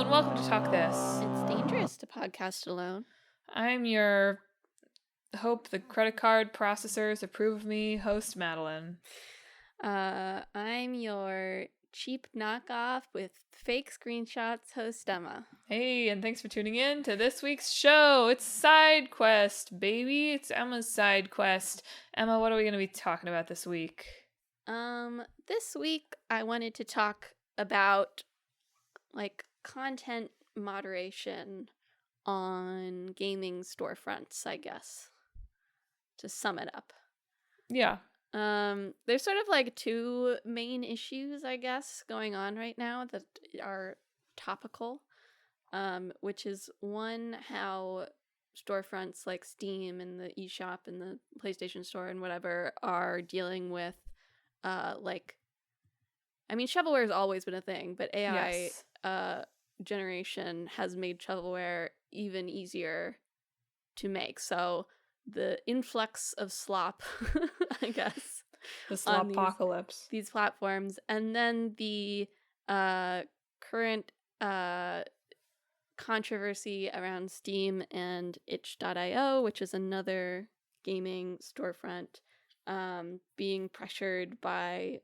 and welcome to Talk This. It's dangerous to podcast alone. I'm your hope the credit card processors approve of me host, Madelyn. I'm your cheap knockoff with fake screenshots host, Emma. Hey, and thanks for tuning in to this week's show. It's Side Quest, baby. It's Emma's Side Quest. Emma, what are we going to be talking about this week? This week I wanted to talk about content moderation on gaming storefronts, I guess, to sum it up. Yeah. There's sort of two main issues, I guess, going on right now that are topical. Which is one, how storefronts like Steam and the eShop and the PlayStation Store and whatever are dealing with, shovelware has always been a thing, but AI generation has made shovelware even easier to make. So the influx of slop, I guess, the slop-apocalypse, these platforms, and then the current controversy around Steam and itch.io, which is another gaming storefront, being pressured by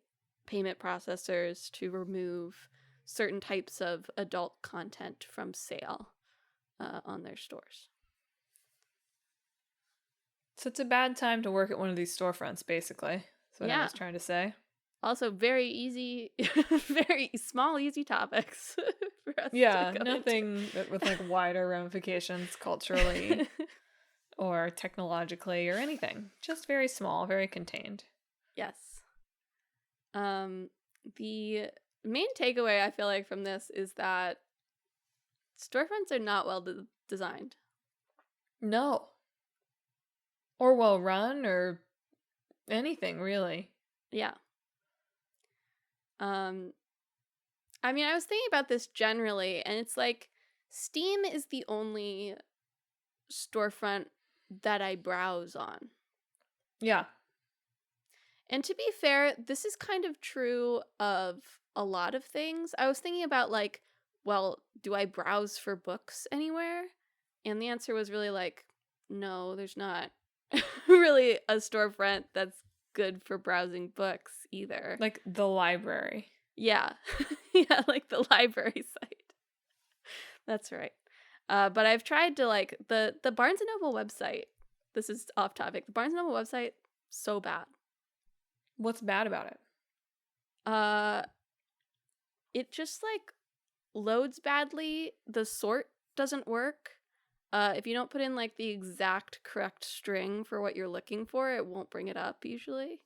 payment processors to remove certain types of adult content from sale on their stores. So it's a bad time to work at one of these storefronts, basically. That's what I was trying to say. Also, very easy, very small, easy topics for us. Yeah, nothing with wider ramifications culturally or technologically or anything. Just very small, very contained. Yes. The main takeaway I feel like from this is that storefronts are not well designed. No. Or well run or anything, really. Yeah. I was thinking about this generally, and it's like Steam is the only storefront that I browse on. Yeah. And to be fair, this is kind of true of a lot of things. I was thinking about do I browse for books anywhere? And the answer was really no, there's not really a storefront that's good for browsing books either. Like the library. Yeah. Yeah, like the library site. That's right. But I've tried to the Barnes & Noble website. This is off topic. The Barnes & Noble website, so bad. What's bad about it? It just loads badly. The sort doesn't work. If you don't put in the exact correct string for what you're looking for, it won't bring it up usually.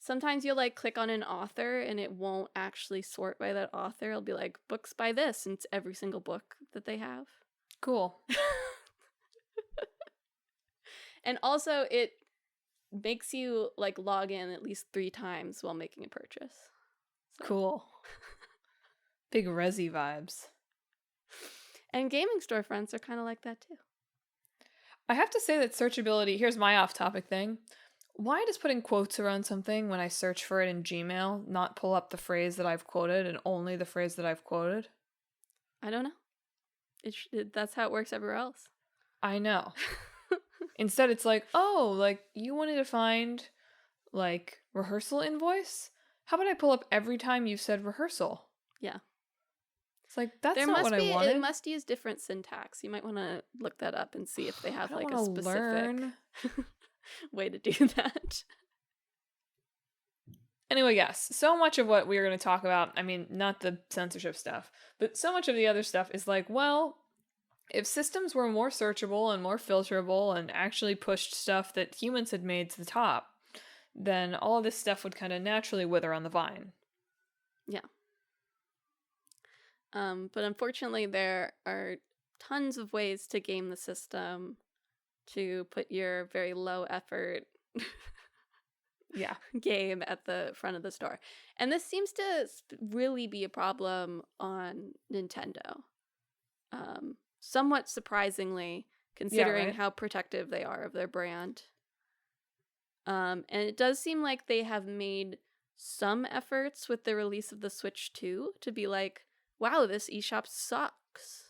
Sometimes you'll click on an author and it won't actually sort by that author. It'll be books by this, and it's every single book that they have. Cool. And also it makes you log in at least 3 times while making a purchase. So. Cool. Big Resi vibes. And gaming storefronts are kind of like that too. I have to say that searchability, here's my off-topic thing. Why does putting quotes around something when I search for it in Gmail not pull up the phrase that I've quoted and only the phrase that I've quoted? I don't know. That's how it works everywhere else. I know. Instead, it's you wanted to find, rehearsal invoice? How about I pull up every time you've said rehearsal? Yeah. It's that's not what I wanted. It must use different syntax. You might want to look that up and see if they have a specific way to do that. Anyway, yes. So much of what we're going to talk about, not the censorship stuff, but so much of the other stuff is if systems were more searchable and more filterable and actually pushed stuff that humans had made to the top, then all of this stuff would kind of naturally wither on the vine. Yeah. But unfortunately, there are tons of ways to game the system to put your very low effort game at the front of the store. And this seems to really be a problem on Nintendo. Somewhat surprisingly, considering how protective they are of their brand. And it does seem like they have made some efforts with the release of the Switch 2 to be wow, this eShop sucks.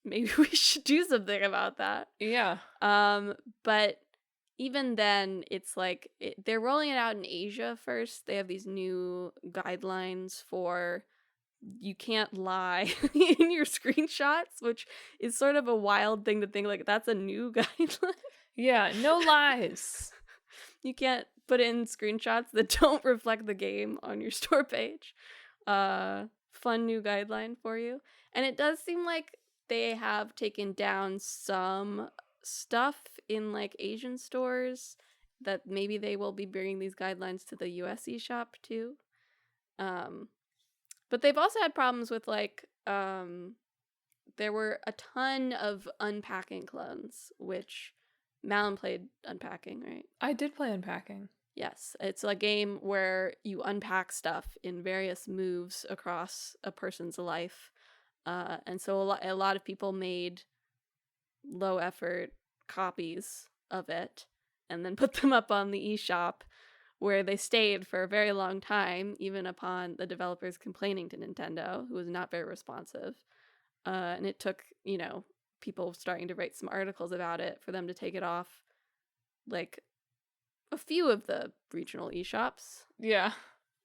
Maybe we should do something about that. Yeah. But even then, it's like they're rolling it out in Asia first. They have these new guidelines for you can't lie in your screenshots, which is sort of a wild thing to think, like, that's a new guideline. Yeah, no lies. You can't put in screenshots that don't reflect the game on your store page. Fun new guideline for you. And it does seem like they have taken down some stuff in like Asian stores, that maybe they will be bringing these guidelines to the US eShop too. But they've also had problems with like there were a ton of unpacking clones, which Malin played unpacking, right? I did play unpacking. Yes, it's a game where you unpack stuff in various moves across a person's life. And so a lot of people made low effort copies of it and then put them up on the eShop, where they stayed for a very long time, even upon the developers complaining to Nintendo, who was not very responsive. And it took, people starting to write some articles about it for them to take it off, like, a few of the regional eShops. Yeah.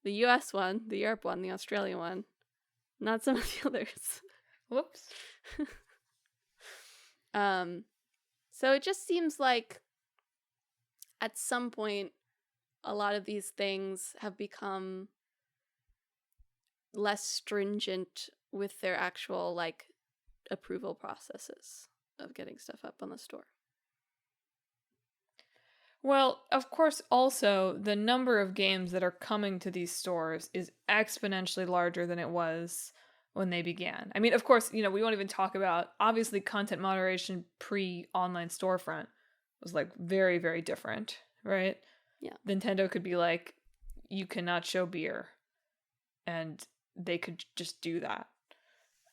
The US one, the Europe one, the Australia one. Not some of the others. Whoops. So it just seems like at some point a lot of these things have become less stringent with their actual like approval processes of getting stuff up on the store. Well, of course, also, the number of games that are coming to these stores is exponentially larger than it was when they began. I mean, of course, we won't even talk about, obviously, content moderation pre-online storefront was, like, very, very different, right? Yeah. Nintendo could be like, you cannot show beer. And they could just do that.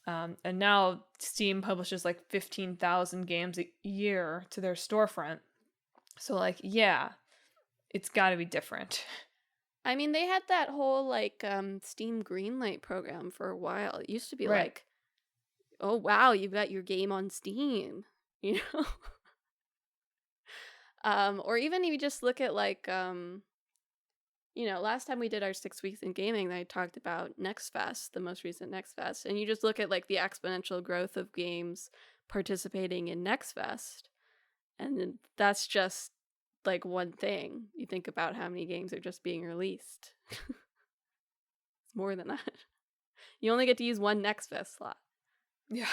And now Steam publishes, like, 15,000 games a year to their storefront. So, like, yeah, it's got to be different. I mean, they had that whole, like, Steam Greenlight program for a while. It used to be Right. like, oh, wow, you've got your game on Steam, or even if you just look at, like, last time we did our 6 weeks in gaming, I talked about Next Fest, the most recent Next Fest, and you just look at, like, the exponential growth of games participating in Next Fest. And then that's just, like, one thing. You think about how many games are just being released. It's more than that. You only get to use one Next Fest slot. Yeah.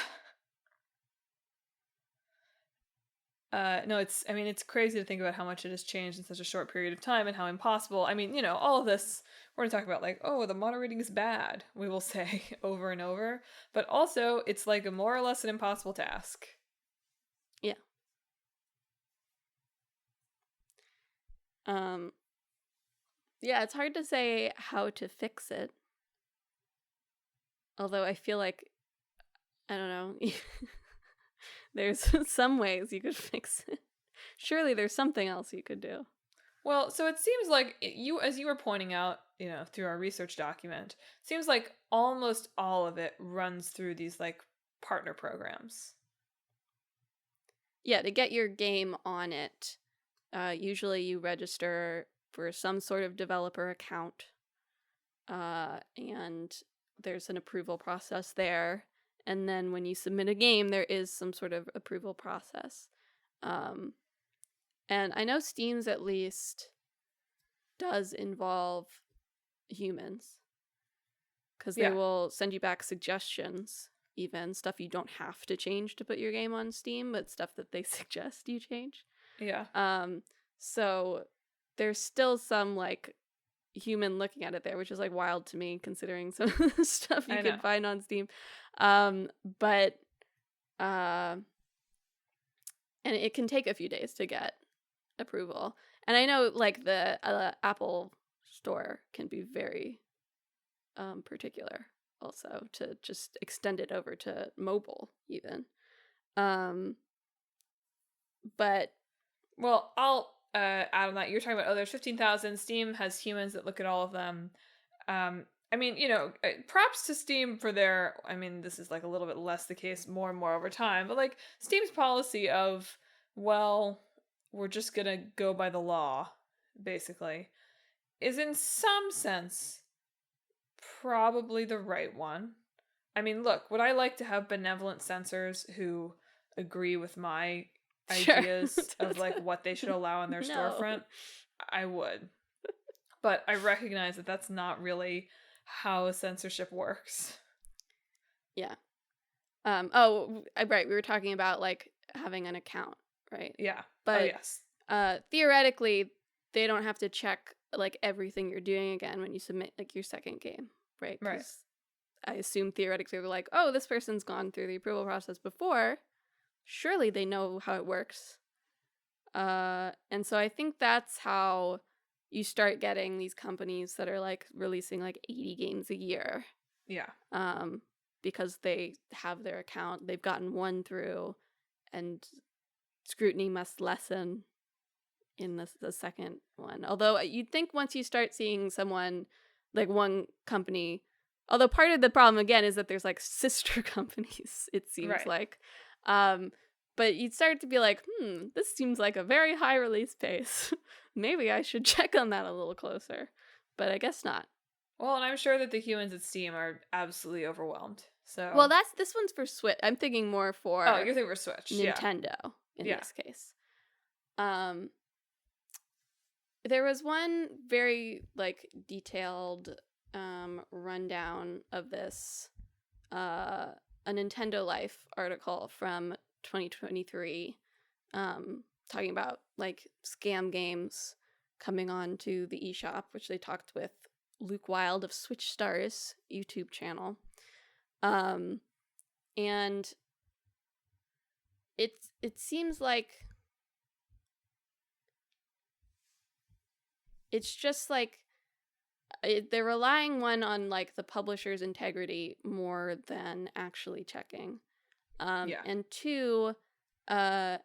No, it's crazy to think about how much it has changed in such a short period of time and how impossible. I mean, all of this, we're going to talk about, like, oh, the moderating is bad, we will say over and over. But also, it's, like, more or less an impossible task. Yeah. Yeah, it's hard to say how to fix it. Although I feel like, I don't know, there's some ways you could fix it. Surely there's something else you could do. Well, so it seems like as you were pointing out, through our research document, seems like almost all of it runs through these, like, partner programs. Yeah, to get your game on it, usually you register for some sort of developer account, and there's an approval process there. And then when you submit a game, there is some sort of approval process. And I know Steam's at least does involve humans, because they will send you back suggestions, even stuff you don't have to change to put your game on Steam, but stuff that they suggest you change. Yeah. So there's still some, like, human looking at it there, which is, like, wild to me considering some of the stuff you can find on Steam. But and it can take a few days to get approval. And I know, like, the Apple store can be very particular also to just extend it over to mobile even. But well, I'll add on that. You're talking about, there's 15,000. Steam has humans that look at all of them. I mean, props to Steam for their, I mean, this is like a little bit less the case more and more over time, but like Steam's policy of, well, we're just gonna go by the law, basically, is in some sense probably the right one. I mean, look, would I like to have benevolent censors who agree with my ideas of like what they should allow in their storefront? I would. But I recognize that that's not really how censorship works. Yeah. Right, we were talking about like having an account, right? Yeah. But yes. Theoretically, they don't have to check like everything you're doing again when you submit like your second game, right? Right. I assume theoretically they're like, oh, this person's gone through the approval process before. Surely they know how it works. And so I think that's how you start getting these companies that are like releasing like 80 games a year. Yeah. Because they have their account, they've gotten one through, and scrutiny must lessen in the second one. Although you'd think once you start seeing someone, like one company, although part of the problem again is that there's like sister companies, it seems like. But you'd start to be like, this seems like a very high release pace. Maybe I should check on that a little closer. But I guess not. Well, and I'm sure that the humans at Steam are absolutely overwhelmed. So well, this one's for Switch. I'm thinking more for you're thinking for Switch, Nintendo in this case. There was one very like detailed rundown of this, a Nintendo Life article from 2023, talking about like scam games coming on to the eShop, which they talked with Luke Wild of Switch Stars YouTube channel. And it seems like it's just like they're relying on like the publisher's integrity more than actually checking. And two, the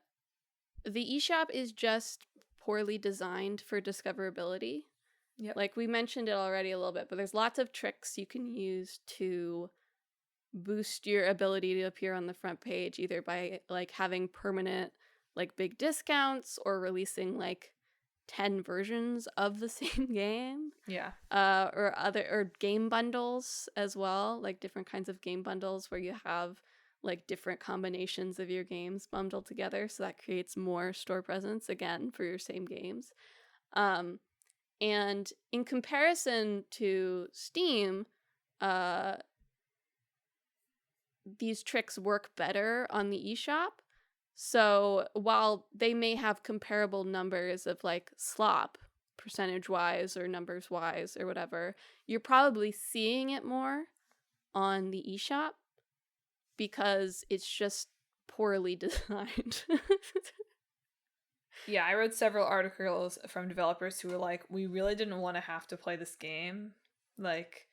eShop is just poorly designed for discoverability. Yep. Like we mentioned it already a little bit, but there's lots of tricks you can use to boost your ability to appear on the front page, either by like having permanent like big discounts or releasing like 10 versions of the same game. Yeah. Or game bundles as well, like different kinds of game bundles where you have like different combinations of your games bundled together, so that creates more store presence again for your same games. And in comparison to Steam, these tricks work better on the eShop. So while they may have comparable numbers of like slop, percentage-wise or numbers-wise or whatever, you're probably seeing it more on the eShop because it's just poorly designed. Yeah, I read several articles from developers who were like, we really didn't want to have to play this game. Like,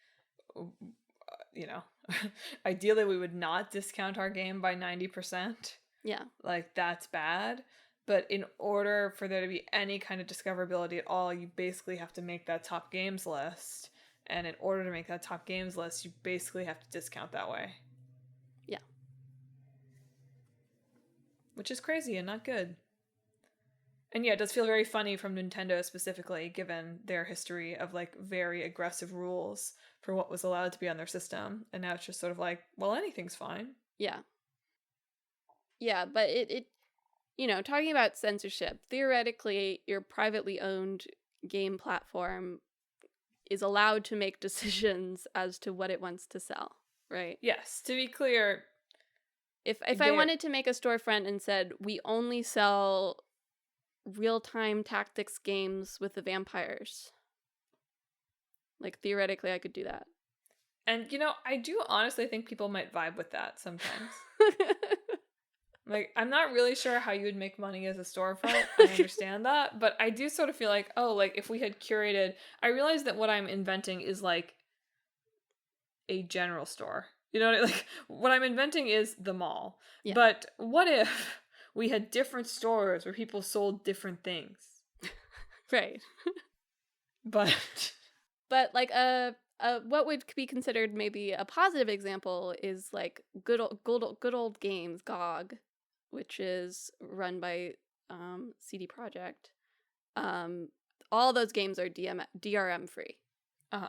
ideally we would not discount our game by 90%. Yeah. Like, that's bad. But in order for there to be any kind of discoverability at all, you basically have to make that top games list. And in order to make that top games list, you basically have to discount that way. Yeah. Which is crazy and not good. And yeah, it does feel very funny from Nintendo specifically, given their history of like very aggressive rules for what was allowed to be on their system. And now it's just sort of like, well, anything's fine. Yeah. Yeah, but it talking about censorship, theoretically, your privately owned game platform is allowed to make decisions as to what it wants to sell, right? Yes, to be clear. If I wanted to make a storefront and said, we only sell real-time tactics games with the vampires, like, theoretically, I could do that. And, I do honestly think people might vibe with that sometimes. Like, I'm not really sure how you would make money as a storefront. I understand that. But I do sort of feel like, if we had curated... I realize that what I'm inventing is, like, a general store. Like, what I'm inventing is the mall. Yeah. But what if we had different stores where people sold different things? Right. But like, a what would be considered maybe a positive example is like good old games, GOG, which is run by CD Projekt. All those games are DRM free. Uh-huh.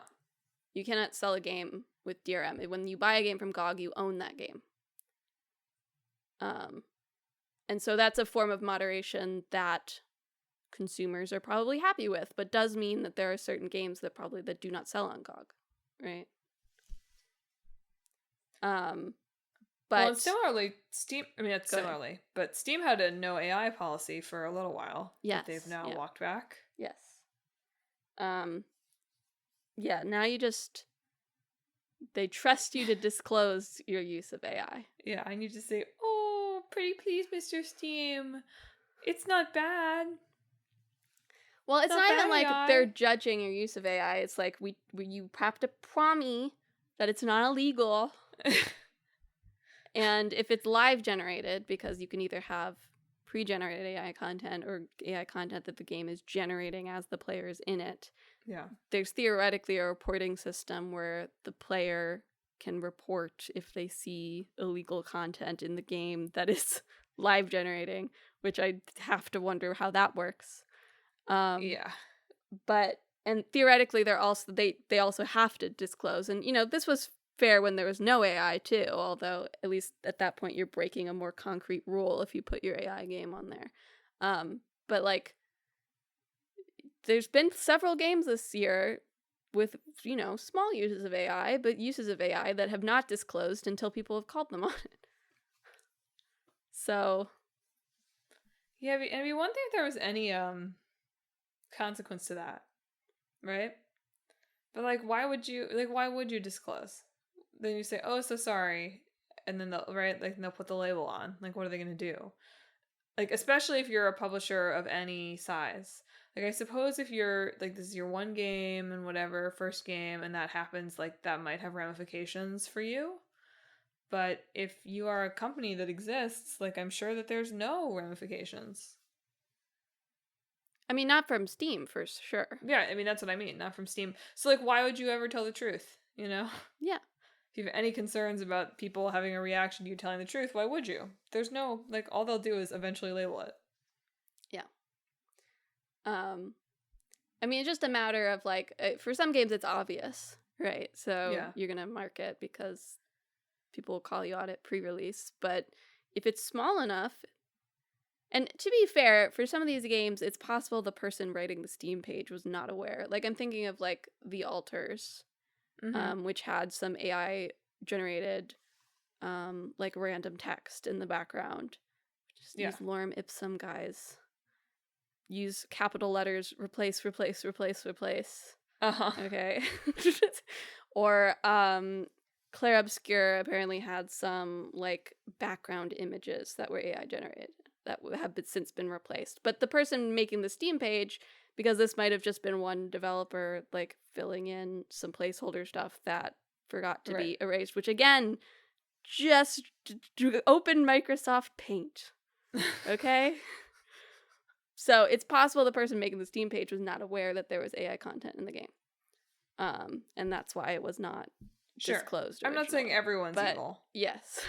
You cannot sell a game with DRM. When you buy a game from GOG, you own that game. And so that's a form of moderation that consumers are probably happy with, but does mean that there are certain games that do not sell on GOG, right? But well, and similarly, Steam. I mean, it's similarly, but Steam had a no AI policy for a little while. Yes, that they've now walked back. Yes. Yeah. Now they trust you to disclose your use of AI. Yeah, I need to say, "Oh, pretty please, Mr. Steam, it's not bad." Well, it's not even like AI. They're judging your use of AI. It's like you have to promise that it's not illegal. And if it's live generated, because you can either have pre-generated AI content or AI content that the game is generating as the player is in it. Yeah. There's theoretically a reporting system where the player can report if they see illegal content in the game that is live generating, which I have to wonder how that works. Yeah. But and theoretically they also have to disclose, and this was fair when there was no AI too, although at least at that point you're breaking a more concrete rule if you put your AI game on there. But like there's been several games this year with small uses of AI, but uses of AI that have not disclosed until people have called them on it. So yeah, I mean, one thing if there was any consequence to that, right? But like why would you disclose? Then you say, "Oh, so sorry," and then they'll put the label on. Like, what are they going to do? Like, especially if you're a publisher of any size. Like, I suppose if you're like this is your one game and whatever first game, and that happens, like that might have ramifications for you. But if you are a company that exists, like I'm sure that there's no ramifications. I mean, not from Steam for sure. Yeah, I mean that's what I mean, not from Steam. So like, why would you ever tell the truth? Yeah. If you have any concerns about people having a reaction to you telling the truth, why would you? There's no, like, all they'll do is eventually label it. Yeah. I mean, it's just a matter of, like, for some games it's obvious, right? So you're going to mark it because people will call you on it pre-release. But if it's small enough, and to be fair, for some of these games, it's possible the person writing the Steam page was not aware. Like, I'm thinking of, like, The Altars. Which had some AI generated like random text in the background. Just these lorem ipsum guys use capital letters, replace. Okay. Or Claire Obscure apparently had some like background images that were AI generated that have since been replaced. But the person making the Steam page, because this might have just been one developer like filling in some placeholder stuff that forgot to be erased, which again, just open Microsoft Paint. Okay? So it's possible the person making the Steam page was not aware that there was AI content in the game. And that's why it was not disclosed originally. I'm not saying everyone's evil. Yes.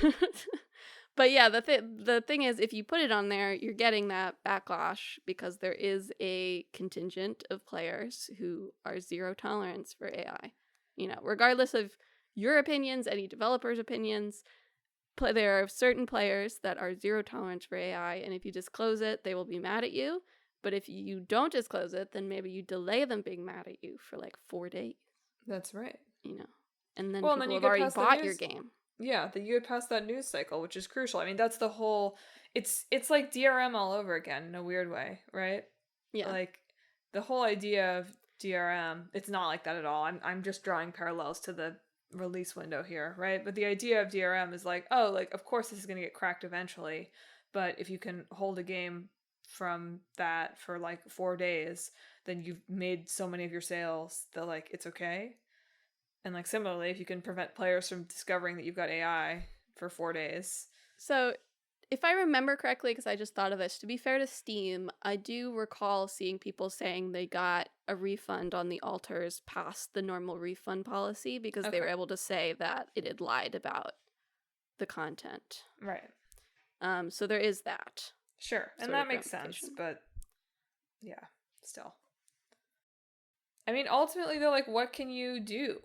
But yeah, the thing is, if you put it on there, you're getting that backlash because there is a contingent of players who are zero tolerance for AI. Regardless of your opinions, any developer's opinions, there are certain players that are zero tolerance for AI, and if you disclose it, they will be mad at you. But if you don't disclose it, then maybe you delay them being mad at you for like 4 days. That's right. And then people have already bought your game. Yeah, that you would pass that news cycle, which is crucial. I mean, that's the whole... It's like DRM all over again in a weird way, right? Yeah. Like, the whole idea of DRM, it's not like that at all. I'm just drawing parallels to the release window here, right? But the idea of DRM is like, oh, like, of course this is going to get cracked eventually, but if you can hold a game from that for, like, 4 days, then you've made so many of your sales that, like, it's okay. And, like, similarly, if you can prevent players from discovering that you've got AI for 4 days. So, if I remember correctly, because I just thought of this, to be fair to Steam, I do recall seeing people saying they got a refund on the alters past the normal refund policy because they were Okay. able to say that it had lied about the content. Right. So there is that Sure. And sort that of makes sense, ramification. but yeah, still. I mean, ultimately though, like, what can you do?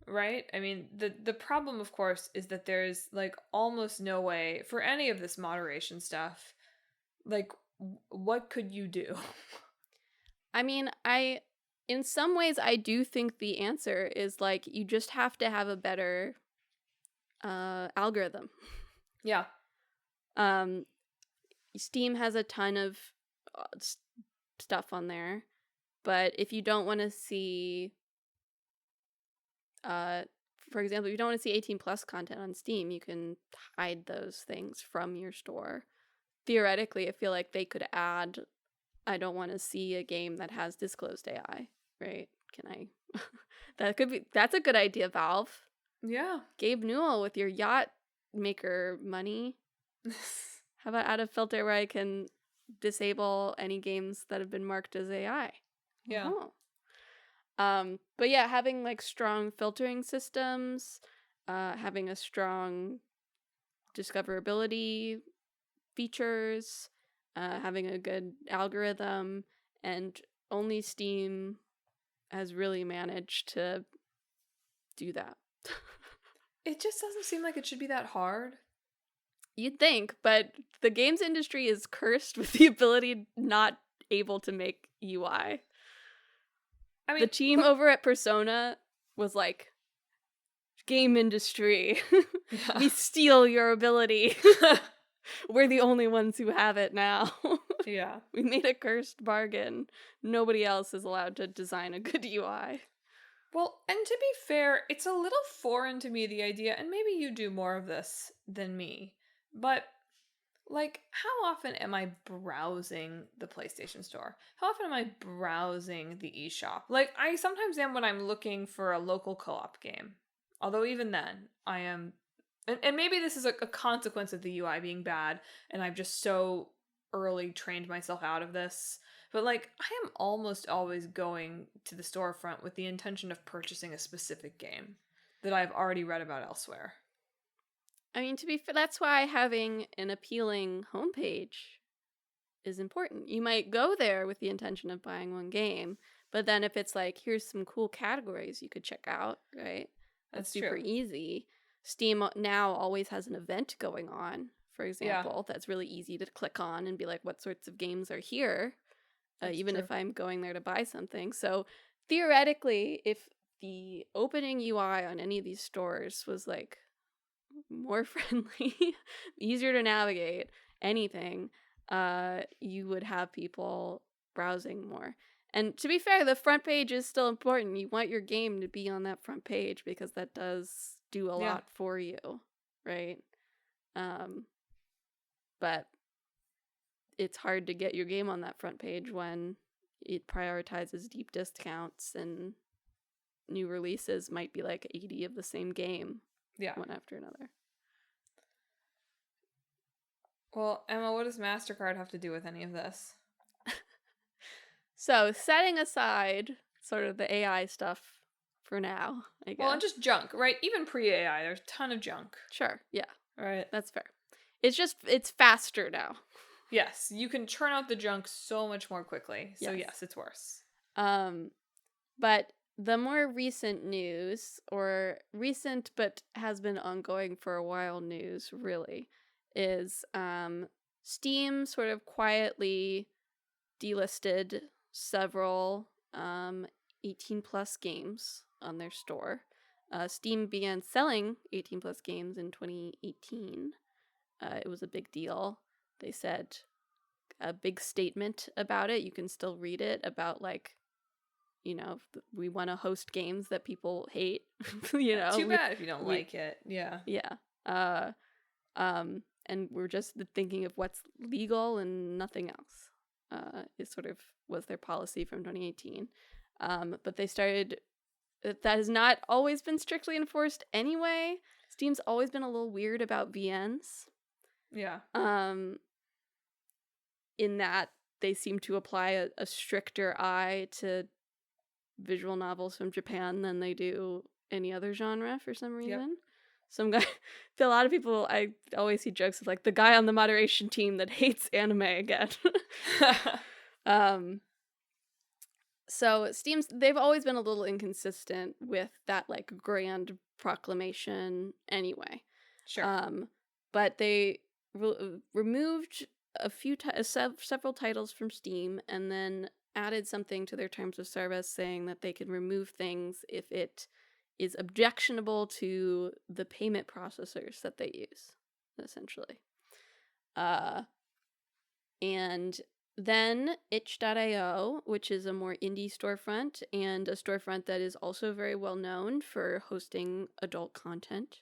Right? I mean, the problem, of course, is that there's like almost no way for any of this moderation stuff. Like, what could you do? I mean, in some ways I do think the answer is like you just have to have a better algorithm. Yeah. Steam has a ton of stuff on there, but if you don't want to see for example, if you don't want to see 18 plus content on Steam, you can hide those things from your store. Theoretically, I feel like they could add, I don't want to see a game that has disclosed AI, right? Can I? That's a good idea, Valve. Yeah. Gabe Newell with your yacht maker money. How about add a filter where I can disable any games that have been marked as AI? Yeah. But yeah, having like strong filtering systems, having a strong discoverability features, having a good algorithm, and only Steam has really managed to do that. It just doesn't seem like it should be that hard. You'd think, but the games industry is cursed with the ability not able to make UI. I mean, The team over at Persona was like, game industry, yeah. we steal your ability. We're the only ones who have it now. Yeah. We made a cursed bargain. Nobody else is allowed to design a good UI. Well, and to be fair, it's a little foreign to me, the idea, and maybe you do more of this than me, but like, how often am I browsing the PlayStation Store? How often am I browsing the eShop? Like, I sometimes am when I'm looking for a local co-op game. Although even then, I am... And maybe this is a consequence of the UI being bad, and I've just so early trained myself out of this. But, like, I am almost always going to the storefront with the intention of purchasing a specific game that I've already read about elsewhere. I mean, to be fair, that's why having an appealing homepage is important. You might go there with the intention of buying one game, but then if it's like, here's some cool categories you could check out, right? That's super true. easy. Steam now always has an event going on, for example, that's really easy to click on and be like, what sorts of games are here? Even true. if I'm going there to buy something. So theoretically, if the opening UI on any of these stores was like more friendly, easier to navigate, anything, you would have people browsing more. And to be fair, the front page is still important. You want your game to be on that front page because that does do a lot for you, right? But it's hard to get your game on that front page when it prioritizes deep discounts and new releases might be like 80 of the same game, one after another. Well, Emma, what does MasterCard have to do with any of this? So, setting aside sort of the AI stuff for now, I guess. Well, and just junk, right? Even pre-AI, there's a ton of junk. Sure, yeah. Right. That's fair. It's faster now. Yes, you can churn out the junk so much more quickly. So yes, it's worse. But the more recent news, or recent but has been ongoing for a while news, really, is Steam sort of quietly delisted several 18 plus games on their store. Steam began selling 18 plus games in 2018. It was a big deal. They said a big statement about it. You can still read it about, like, you know, we want to host games that people hate. You know, too bad if you don't like it. Yeah. Yeah. And we're just thinking of what's legal and nothing else. It sort of was their policy from 2018. But they started. That has not always been strictly enforced anyway. Steam's always been a little weird about VNs. Yeah. In that they seem to apply a stricter eye to visual novels from Japan than they do any other genre for some Yep. reason. Some guy, a lot of people, I always see jokes of like the guy on the moderation team that hates anime again. So they've always been a little inconsistent with that like grand proclamation anyway. Sure. But they removed several titles from Steam and then added something to their terms of service saying that they can remove things if it is objectionable to the payment processors that they use, essentially. And then itch.io, which is a more indie storefront and a storefront that is also very well known for hosting adult content.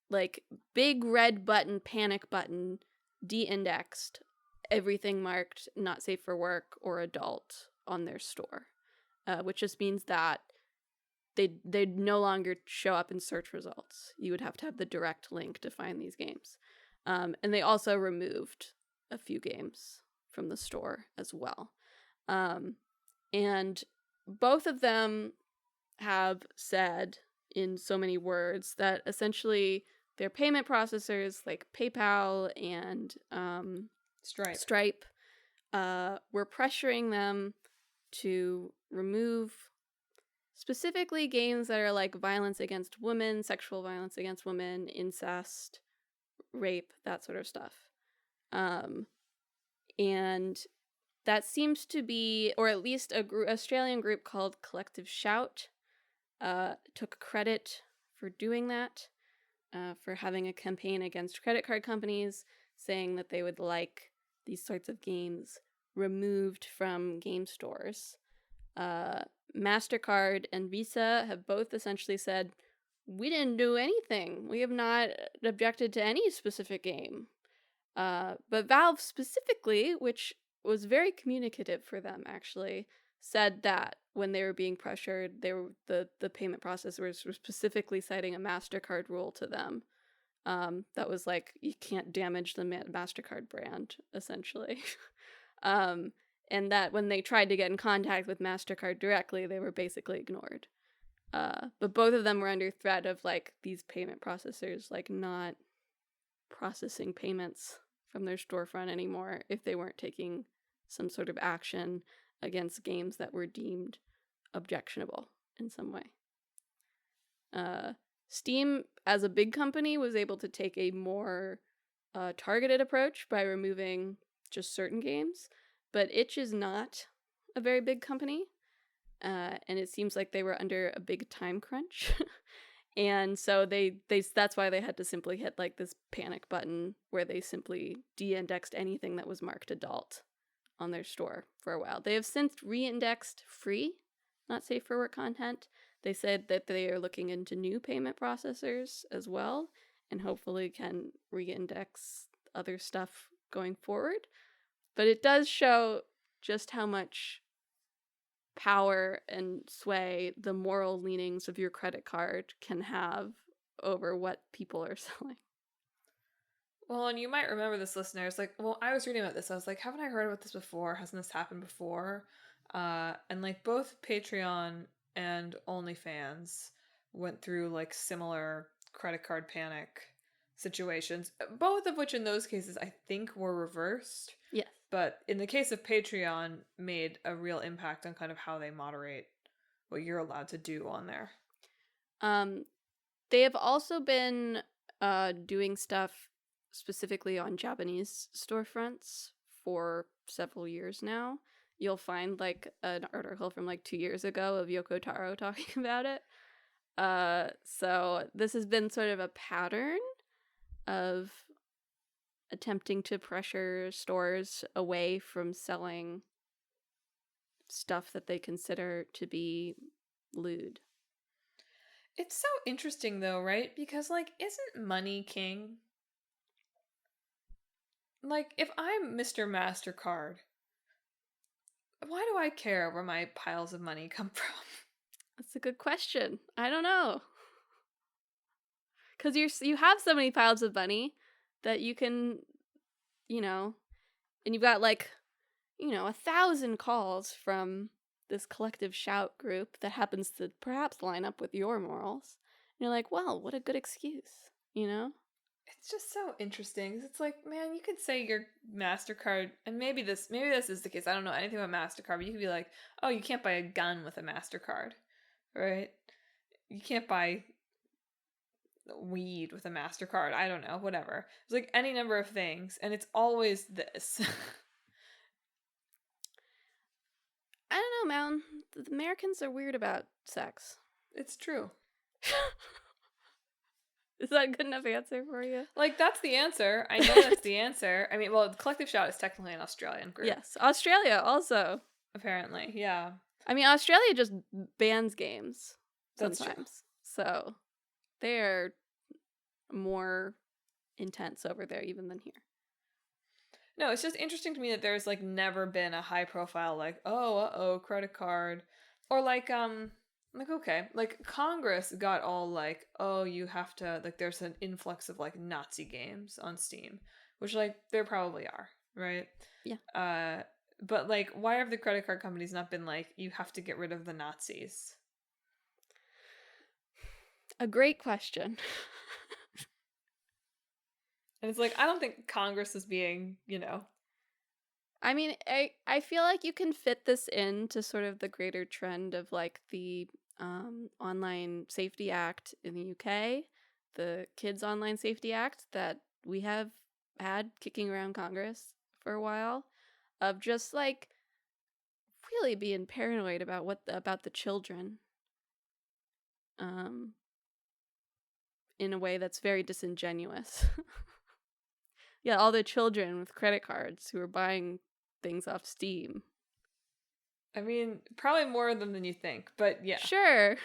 Like big red button, panic button, de-indexed, everything marked not safe for work or adult on their store, which just means that they'd no longer show up in search results. You would have to have the direct link to find these games. And they also removed a few games from the store as well. And both of them have said in so many words that essentially their payment processors like PayPal and Stripe were pressuring them to remove specifically games that are like violence against women, sexual violence against women, incest, rape, that sort of stuff. And that seems to be, or at least a Australian group called Collective Shout took credit for doing that, for having a campaign against credit card companies, saying that they would like these sorts of games removed from game stores. MasterCard and Visa have both essentially said, we didn't do anything. We have not objected to any specific game. But Valve specifically, which was very communicative for them actually, said that when they were being pressured, the payment processors were specifically citing a MasterCard rule to them. That was like, you can't damage the MasterCard brand, essentially. And that when they tried to get in contact with MasterCard directly, they were basically ignored. But both of them were under threat of like these payment processors like not processing payments from their storefront anymore if they weren't taking some sort of action against games that were deemed objectionable in some way. Steam, as a big company, was able to take a more targeted approach by removing just certain games, but Itch is not a very big company, and it seems like they were under a big time crunch. And so that's why they had to simply hit like this panic button where they simply de-indexed anything that was marked adult on their store for a while. They have since re-indexed free, not safe for work content. They said that they are looking into new payment processors as well, and hopefully can re-index other stuff going forward. But it does show just how much power and sway the moral leanings of your credit card can have over what people are selling. Well, and you might remember this, listeners. Like, well, I was reading about this. I was like, haven't I heard about this before? Hasn't this happened before? And like both Patreon and OnlyFans went through like similar credit card panic situations, both of which in those cases I think were reversed. Yes. But in the case of Patreon, made a real impact on kind of how they moderate what you're allowed to do on there. They have also been doing stuff specifically on Japanese storefronts for several years now. You'll find like an article from like 2 years ago of Yoko Taro talking about it. So this has been sort of a pattern of attempting to pressure stores away from selling stuff that they consider to be lewd. It's so interesting though, right? Because like, isn't money king? Like, if I'm Mr. MasterCard, why do I care where my piles of money come from? That's a good question. I don't know. Because you have so many piles of money that you can, and you've got like, 1,000 calls from this collective shout group that happens to perhaps line up with your morals. And you're like, well, what a good excuse, It's just so interesting. 'Cause it's like, man, you could say your MasterCard, and maybe this is the case. I don't know anything about MasterCard, but you could be like, oh, you can't buy a gun with a MasterCard, right? You can't buy weed with a MasterCard. I don't know, whatever. It's like any number of things, and it's always this. I don't know, man. The Americans are weird about sex. It's true. Is that a good enough answer for you? Like, that's the answer. I know that's the answer. I mean, well, the Collective Shout is technically an Australian group. Yes, Australia also. Apparently, yeah. I mean, Australia just bans games That's sometimes. true. So they're more intense over there even than here. No, it's just interesting to me that there's, like, never been a high profile, like, oh, credit card. Or, like, okay, like, Congress got all, like, oh, you have to, like, there's an influx of, like, Nazi games on Steam, which, like, there probably are, right? Yeah. But, like, why have the credit card companies not been like, you have to get rid of the Nazis? A great question. And it's like, I don't think Congress is being, I mean, I feel like you can fit this into sort of the greater trend of, like, the Online Safety Act in the UK, the Kids Online Safety Act that we have had kicking around Congress for a while, of just, like, really being paranoid about about the children in a way that's very disingenuous. Yeah, all the children with credit cards who are buying things off Steam. I mean, probably more of them than you think, but yeah. Sure.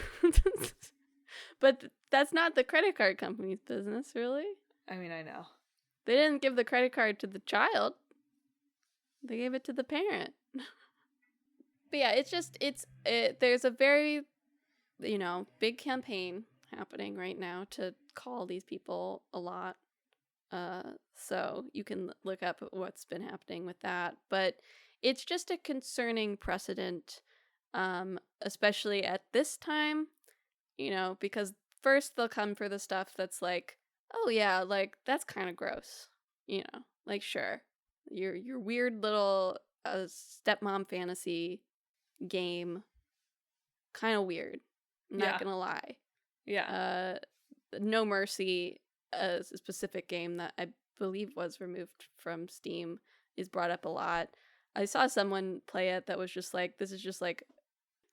But that's not the credit card company's business, really. I mean, I know. They didn't give the credit card to the child. They gave it to the parent. But yeah, there's a very, big campaign happening right now to call these people a lot. So you can look up what's been happening with that. But it's just a concerning precedent, especially at this time, because first they'll come for the stuff that's like, oh yeah, like, that's kind of gross, like, sure, your weird little stepmom fantasy game, kind of weird, I'm not gonna lie. Yeah. No Mercy, a specific game that I believe was removed from Steam, is brought up a lot. I saw someone play it that was just like, this is just like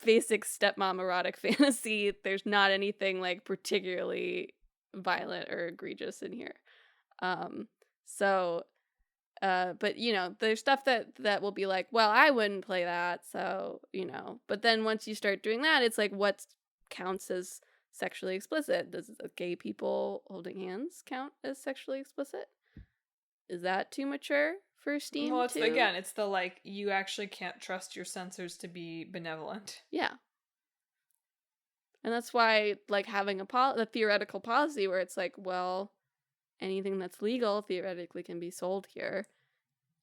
basic stepmom erotic fantasy. There's not anything like particularly violent or egregious in here. But there's stuff that will be like, well, I wouldn't play that, so, but then once you start doing that, it's like, what counts as sexually explicit? Does gay people holding hands count as sexually explicit? Is that too mature for Steam? Well, it's the, like, you actually can't trust your censors to be benevolent. Yeah. And that's why, like, having a theoretical policy where it's like, well, anything that's legal theoretically can be sold here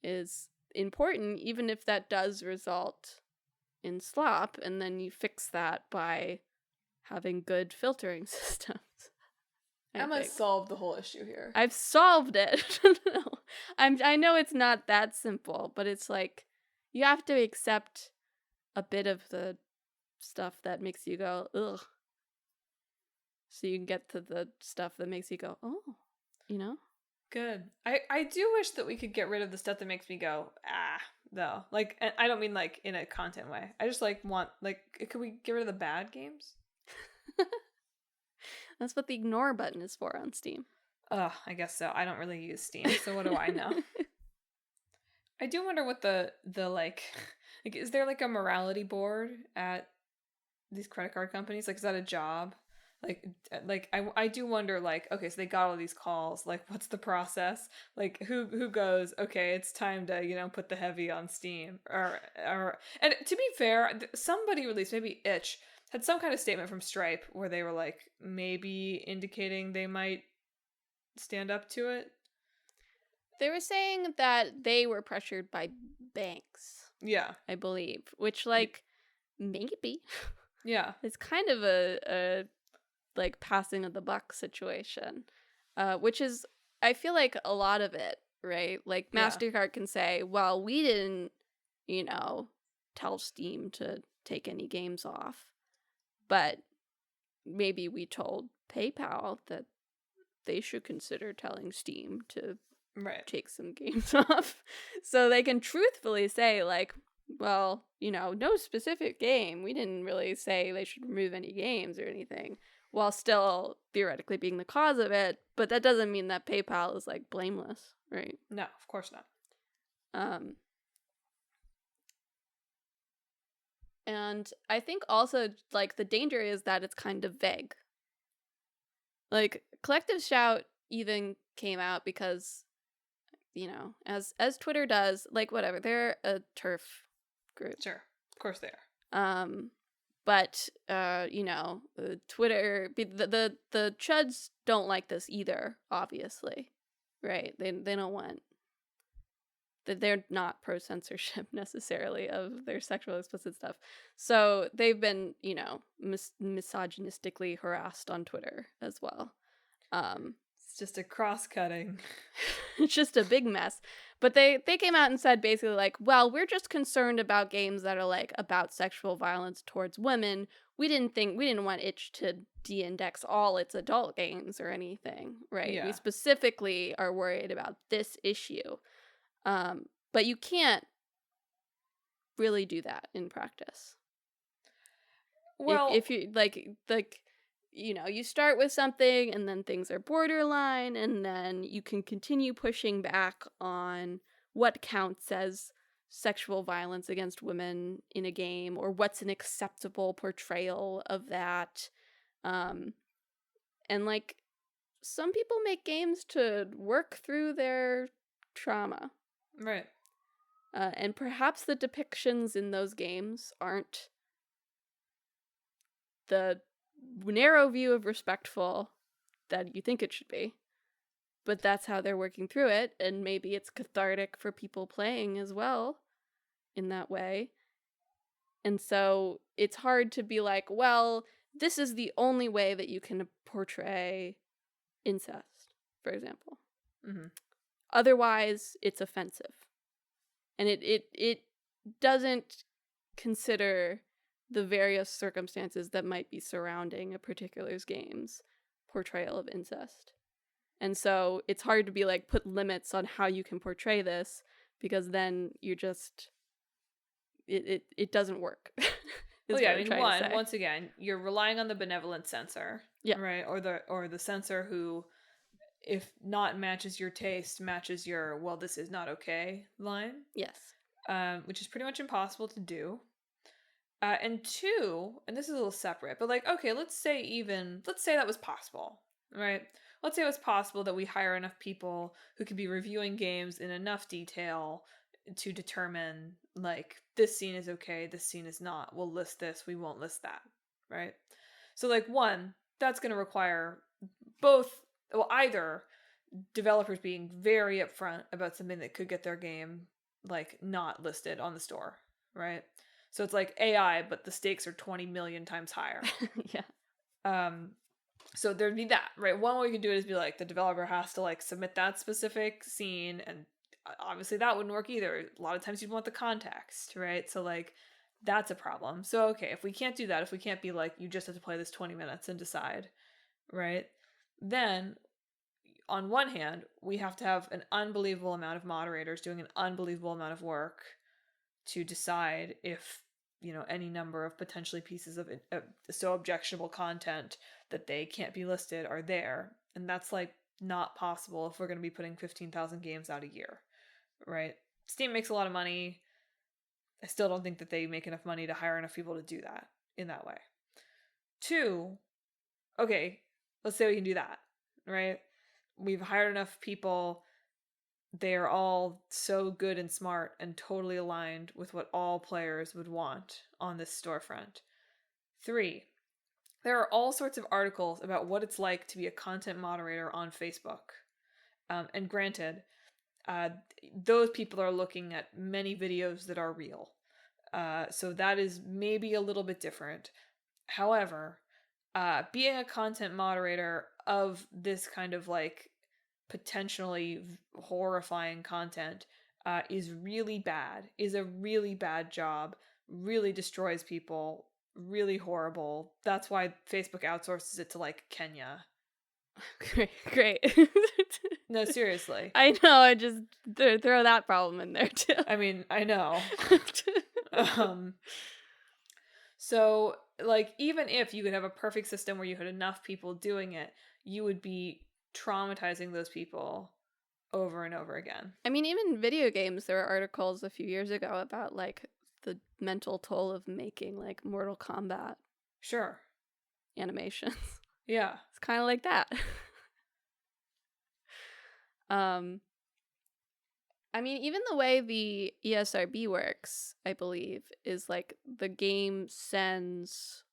is important, even if that does result in slop, and then you fix that by having good filtering systems. Emma solved the whole issue here. I've solved it. No, I know it's not that simple, but it's like, you have to accept a bit of the stuff that makes you go, ugh, so you can get to the stuff that makes you go, oh, Good. I do wish that we could get rid of the stuff that makes me go, though. Like, and I don't mean, like, in a content way. I just, like, want, like, could we get rid of the bad games? That's what the ignore button is for on Steam. I guess so. I don't really use Steam, so what do I know? I do wonder what the like, is there, like, a morality board at these credit card companies? Like, is that a job? Like I do wonder, like, okay, so they got all these calls, like, what's the process? Like, who goes, okay, it's time to, put the heavy on Steam, or and to be fair, somebody released, maybe Itch had some kind of statement from Stripe where they were, like, maybe indicating they might stand up to it. They were saying that they were pressured by banks. Yeah. I believe, which, like, maybe Yeah. it's kind of a like passing of the buck situation, which is, I feel like, a lot of it, right? Like, Yeah. MasterCard can say, well, we didn't, you know, tell Steam to take any games off, but maybe we told PayPal that they should consider telling Steam to Right. take some games off. So they can truthfully say, like, well, no specific game. We didn't really say they should remove any games or anything, while still theoretically being the cause of it. But that doesn't mean that PayPal is, like, blameless, right? No, of course not. And I think also, like, the danger is that it's kind of vague. Like, Collective Shout even came out because, as Twitter does, like, whatever, they're a turf group. Sure. Of course they are. But Twitter, the chuds don't like this either, obviously, right? They don't want that. They're not pro censorship necessarily of their sexual explicit stuff, so they've been misogynistically harassed on Twitter as well. It's just a cross-cutting. It's just a big mess. But they came out and said basically, like, well, we're just concerned about games that are, like, about sexual violence towards women. We didn't want itch to de-index all its adult games or anything, right? Yeah. We specifically are worried about this issue. But you can't really do that in practice. Well, if you like you start with something and then things are borderline, and then you can continue pushing back on what counts as sexual violence against women in a game, or what's an acceptable portrayal of that. And, like, some people make games to work through their trauma. right. And perhaps the depictions in those games aren't the narrow view of respectful that you think it should be, but that's how they're working through it, and maybe it's cathartic for people playing as well in that way. And so it's hard to be like, well, this is the only way that you can portray incest, for example. Mm-hmm. Otherwise, it's offensive. And it doesn't consider the various circumstances that might be surrounding a particular game's portrayal of incest. And so it's hard to be like, put limits on how you can portray this, because then you just it doesn't work. Well, yeah, I mean, once again, you're relying on the benevolent censor, yeah, right? Or the censor who, if not matches your taste, matches your, well, this is not okay line. Yes. Which is pretty much impossible to do. And two, and this is a little separate, but, like, okay, let's say that was possible, right? Let's say it was possible that we hire enough people who could be reviewing games in enough detail to determine, like, this scene is okay, this scene is not. We'll list this, we won't list that, right? So, like, one, that's going to require either developers being very upfront about something that could get their game, like, not listed on the store, right? So it's like AI, but the stakes are 20 million times higher. Yeah. So there'd be that, right? One way you could do it is be like, the developer has to, like, submit that specific scene, and obviously that wouldn't work either. A lot of times you'd want the context, right? So, like, that's a problem. So, okay, if we can't do that, if we can't be like, you just have to play this 20 minutes and decide, right? Then, on one hand, we have to have an unbelievable amount of moderators doing an unbelievable amount of work to decide if, any number of potentially pieces of so objectionable content that they can't be listed are there. And that's, like, not possible if we're going to be putting 15,000 games out a year, right? Steam makes a lot of money. I still don't think that they make enough money to hire enough people to do that in that way. Two, okay, let's say we can do that, right? We've hired enough people. They're all so good and smart and totally aligned with what all players would want on this storefront. Three, there are all sorts of articles about what it's like to be a content moderator on Facebook. And granted, those people are looking at many videos that are real. So that is maybe a little bit different. However, being a content moderator of this kind of like potentially horrifying content is really bad, is a really bad job, really destroys people, really horrible. That's why Facebook outsources it to like Kenya. Great. No, seriously. I know, I just throw that problem in there too. I mean, I know. So, like, even if you could have a perfect system where you had enough people doing it, you would be traumatizing those people over and over again. I mean, even video games, there were articles a few years ago about like the mental toll of making like Mortal Kombat Sure. animations. Yeah. It's kind of like that. I mean, even the way the ESRB works, I believe, is like the game sends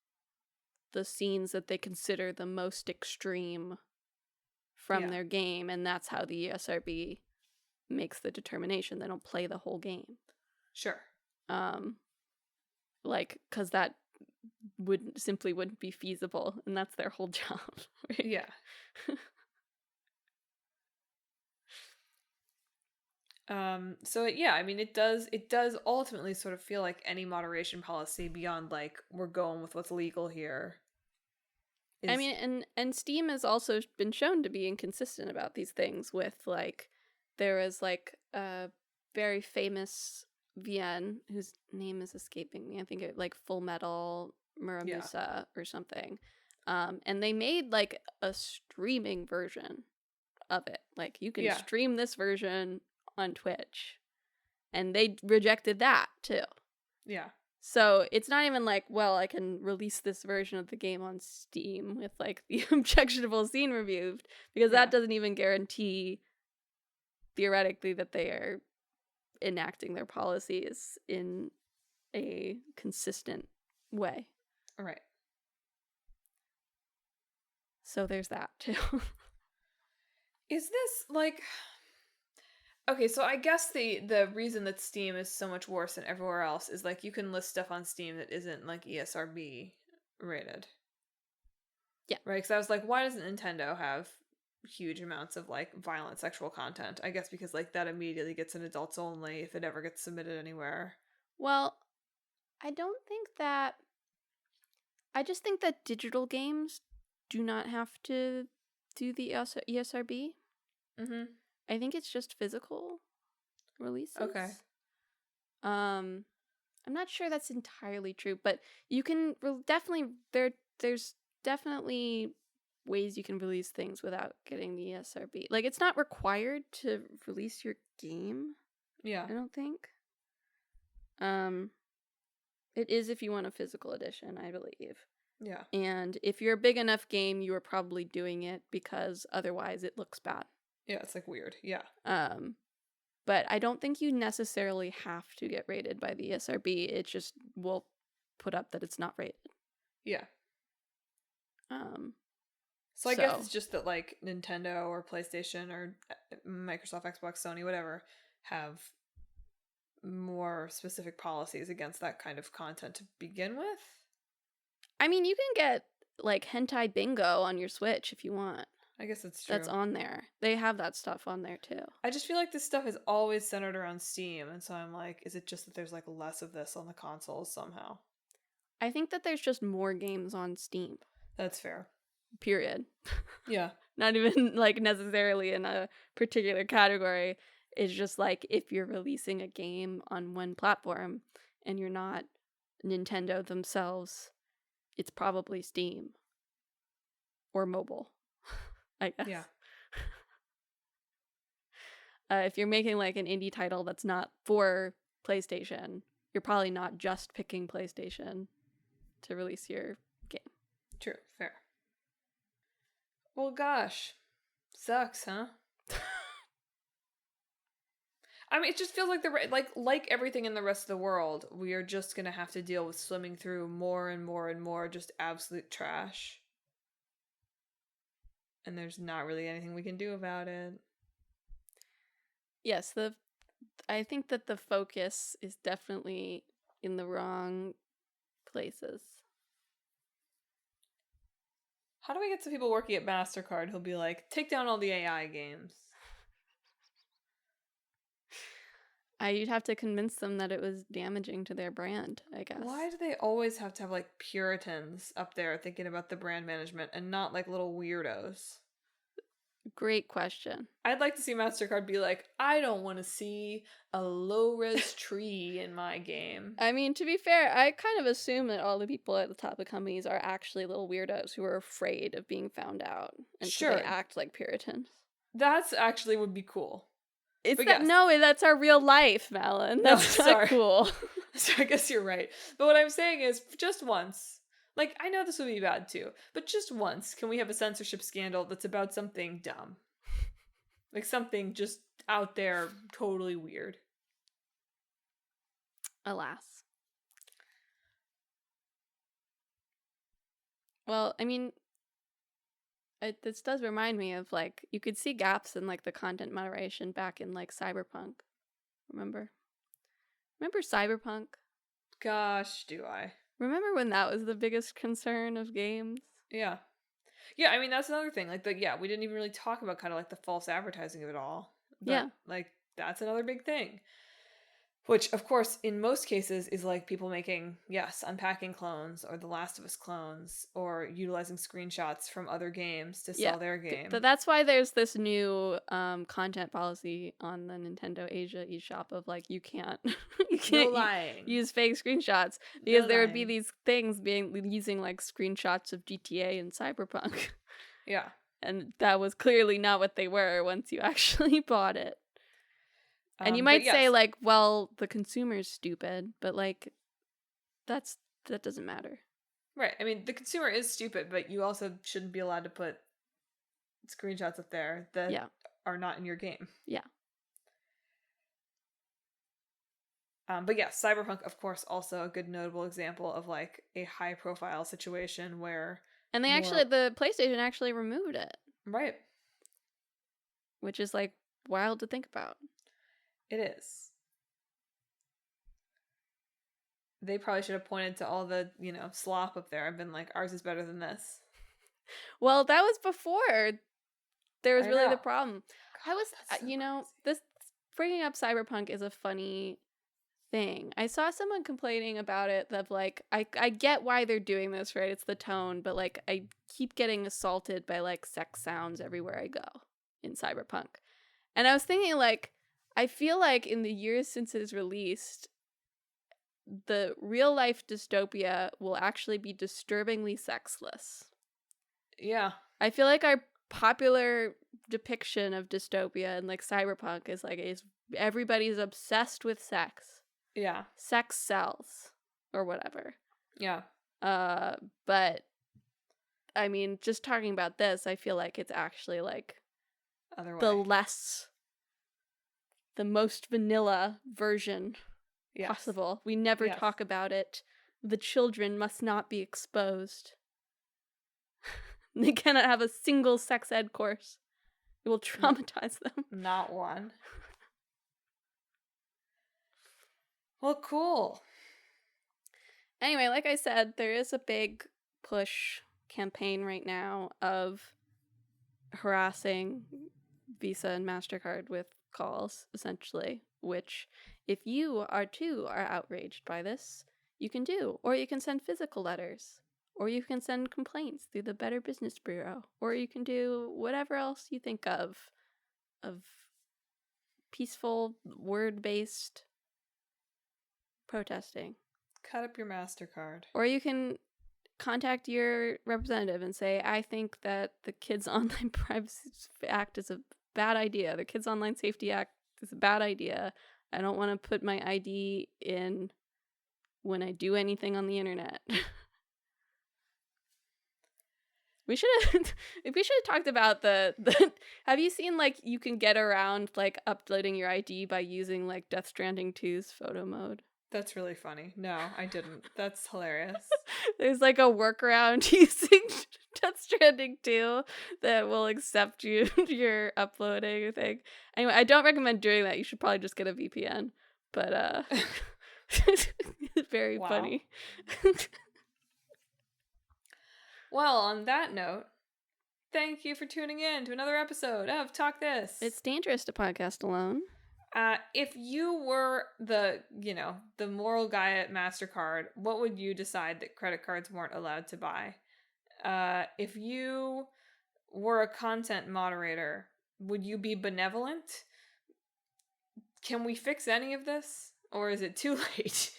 the scenes that they consider the most extreme from their game, and that's how the ESRB makes the determination. They don't play the whole game. Sure. Like, because that wouldn't be feasible, and that's their whole job. Right? Yeah. So yeah, I mean, it does ultimately sort of feel like any moderation policy beyond like we're going with what's legal here. I mean, and Steam has also been shown to be inconsistent about these things. With like, there was like a very famous VN whose name is escaping me. I think it like Full Metal Muramusa or something. And they made like a streaming version of it. Like, you can stream this version on Twitch, and they rejected that too. Yeah. So it's not even like, well, I can release this version of the game on Steam with like the objectionable scene removed, because that doesn't even guarantee theoretically that they are enacting their policies in a consistent way. Right. So there's that too. Is this like, okay, so I guess the reason that Steam is so much worse than everywhere else is like you can list stuff on Steam that isn't like ESRB rated. Yeah. Right? Because I was like, why doesn't Nintendo have huge amounts of like violent sexual content? I guess because like that immediately gets an adults only if it ever gets submitted anywhere. Well, I don't think that. I just think that digital games do not have to do the ESRB. Mm-hmm. I think it's just physical releases. Okay. I'm not sure that's entirely true, but you can definitely there's definitely ways you can release things without getting the ESRB. Like, it's not required to release your game. Yeah. I don't think. It is if you want a physical edition, I believe. Yeah. And if you're a big enough game, you are probably doing it because otherwise it looks bad. Yeah, it's like weird. Yeah. But I don't think you necessarily have to get rated by the ESRB. It just will put up that it's not rated. Yeah. So I guess it's just that like Nintendo or PlayStation or Microsoft, Xbox, Sony, whatever, have more specific policies against that kind of content to begin with. I mean, you can get like hentai bingo on your Switch if you want. I guess it's true. That's on there. They have that stuff on there too. I just feel like this stuff is always centered around Steam, and so I'm like, is it just that there's like less of this on the consoles somehow? I think that there's just more games on Steam. That's fair. Period. Yeah. Not even like necessarily in a particular category. It's just like, if you're releasing a game on one platform and you're not Nintendo themselves, it's probably Steam or mobile, I guess. Yeah. If you're making like an indie title that's not for PlayStation, you're probably not just picking PlayStation to release your game. True. Fair. Well, gosh. Sucks, huh? I mean, it just feels like like everything in the rest of the world, we are just gonna have to deal with swimming through more and more and more just absolute trash. And there's not really anything we can do about it. Yes, I think that the focus is definitely in the wrong places. How do we get some people working at MasterCard who'll be like, take down all the AI games? You'd have to convince them that it was damaging to their brand, I guess. Why do they always have to have like Puritans up there thinking about the brand management and not like little weirdos? Great question. I'd like to see MasterCard be like, I don't want to see a low-res tree in my game. I mean, to be fair, I kind of assume that all the people at the top of companies are actually little weirdos who are afraid of being found out. And so Sure. they act like Puritans. That's actually would be cool. It's But that yes. No, that's our real life, Madeline. That's not cool. So I guess you're right. But what I'm saying is, just once, like, I know this would be bad too, but just once, can we have a censorship scandal that's about something dumb? Like something just out there, totally weird. Alas. Well, I mean, this does remind me of, like, you could see gaps in, like, the content moderation back in, like, Cyberpunk. Remember? Remember Cyberpunk? Gosh, do I. Remember when that was the biggest concern of games? Yeah. Yeah, I mean, that's another thing. Like, we didn't even really talk about kind of like the false advertising of it all. But, Yeah. like, that's another big thing. Which, of course, in most cases is like people making, yes, unpacking clones or The Last of Us clones or utilizing screenshots from other games to sell their game. That's why there's this new content policy on the Nintendo Asia eShop of, like, you can't No lying. use fake screenshots because there would be these things using, like, screenshots of GTA and Cyberpunk. Yeah. And that was clearly not what they were once you actually bought it. And you might say, like, well, the consumer's stupid, but, like, that doesn't matter. Right. I mean, the consumer is stupid, but you also shouldn't be allowed to put screenshots up there that are not in your game. Yeah. But yes, Cyberpunk, of course, also a good notable example of, like, a high-profile situation where... And the PlayStation actually removed it. Right. Which is, like, wild to think about. It is. They probably should have pointed to all the, slop up there and been like, ours is better than this. Well, that was before there was really the problem. God, this bringing up Cyberpunk is a funny thing. I saw someone complaining about it that, like, I get why they're doing this, right? It's the tone, but, like, I keep getting assaulted by, like, sex sounds everywhere I go in Cyberpunk. And I was thinking, like, I feel like in the years since it is released, the real life dystopia will actually be disturbingly sexless. Yeah. I feel like our popular depiction of dystopia and, like, Cyberpunk is everybody's obsessed with sex. Yeah. Sex sells or whatever. Yeah. But I mean, just talking about this, I feel like it's actually, like, the most vanilla version possible. We never talk about it. The children must not be exposed. They cannot have a single sex ed course. It will traumatize them. Not one. Well, cool. Anyway, like I said, there is a big push campaign right now of harassing Visa and MasterCard with calls, essentially, which, if you are outraged by this, you can do. Or you can send physical letters. Or you can send complaints through the Better Business Bureau. Or you can do whatever else you think of peaceful, word-based protesting. Cut up your MasterCard. Or you can contact your representative and say, I think that the Kids Online Privacy Act is a bad idea. The Kids Online Safety Act is a bad idea. I don't want to put my ID in when I do anything on the internet. We should have talked about the have you seen, like, you can get around, like, uploading your ID by using, like, Death Stranding 2's photo mode? That's really funny. No, I didn't. That's hilarious. There's like a workaround using Death Stranding 2 that will accept you're uploading a thing. Anyway, I don't recommend doing that. You should probably just get a VPN. But very Wow. funny. Well, on that note, thank you for tuning in to another episode of Talk This. It's dangerous to podcast alone. If you were the moral guy at MasterCard, what would you decide that credit cards weren't allowed to buy? If you were a content moderator, would you be benevolent? Can we fix any of this? Or is it too late?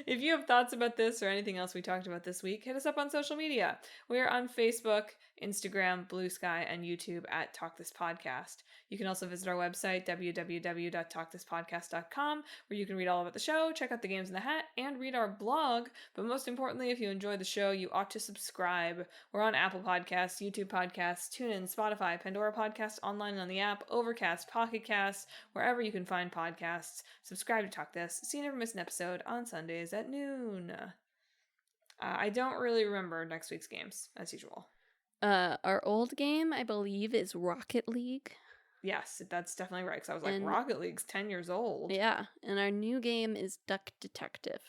If you have thoughts about this or anything else we talked about this week, hit us up on social media. We are on Facebook, Instagram, Blue Sky, and YouTube at Talk This Podcast. You can also visit our website, www.talkthispodcast.com, where you can read all about the show, check out the games in the hat, and read our blog. But most importantly, if you enjoy the show, you ought to subscribe. We're on Apple Podcasts, YouTube Podcasts, TuneIn, Spotify, Pandora Podcasts, online and on the app, Overcast, Pocket Casts, wherever you can find podcasts. Subscribe to Talk This so you never miss an episode on Sundays at noon. I don't really remember next week's games, as usual. Our old game, I believe, is Rocket League. Yes, that's definitely right, because I was like, Rocket League's 10 years old. Yeah, and our new game is Duck Detective.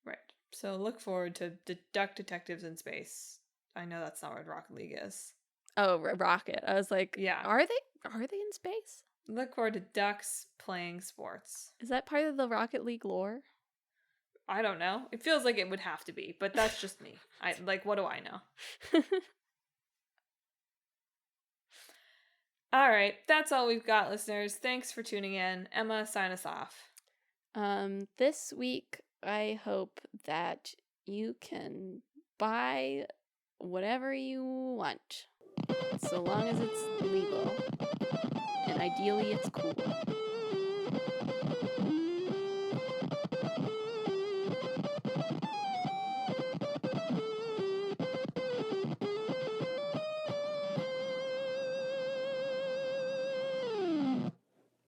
Right. So look forward to Duck Detectives in Space. I know that's not what Rocket League is. Oh, Rocket. I was like, yeah. Are they in space? Look forward to ducks playing sports. Is that part of the Rocket League lore? I don't know. It feels like it would have to be, but that's just me. What do I know? All right, that's all we've got, listeners. Thanks for tuning in. Emma, sign us off. This week, I hope that you can buy whatever you want, so long as it's legal, and ideally it's cool.